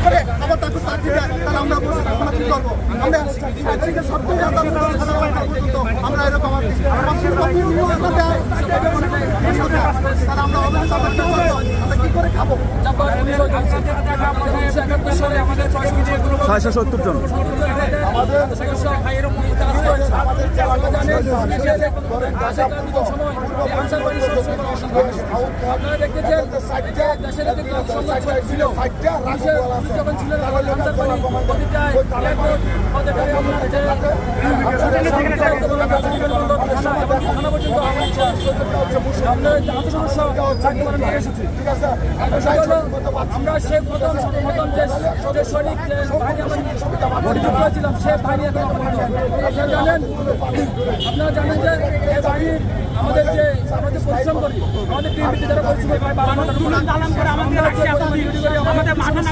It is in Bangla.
করে আবার তাকে চাকরি দেয়, তাহলে আমরা আমরা কি করবো? আমরা এদিকে সবচেয়ে আমরা এরকম তাহলে আমরা আমরা কি করে খাবো? 670 জন আপনারা দেখতেছেন দেশের ছিল যখন ছিল আমরা সে প্রথম যে সৈনিক বাহিনী আমরা ছিলাম সে বাহিনী এখন আপনারা জানেন যে এই বাহিনীর আমাদের যে পরিশ্রম করি আমাদের টিম যারা পরিশ্রম করি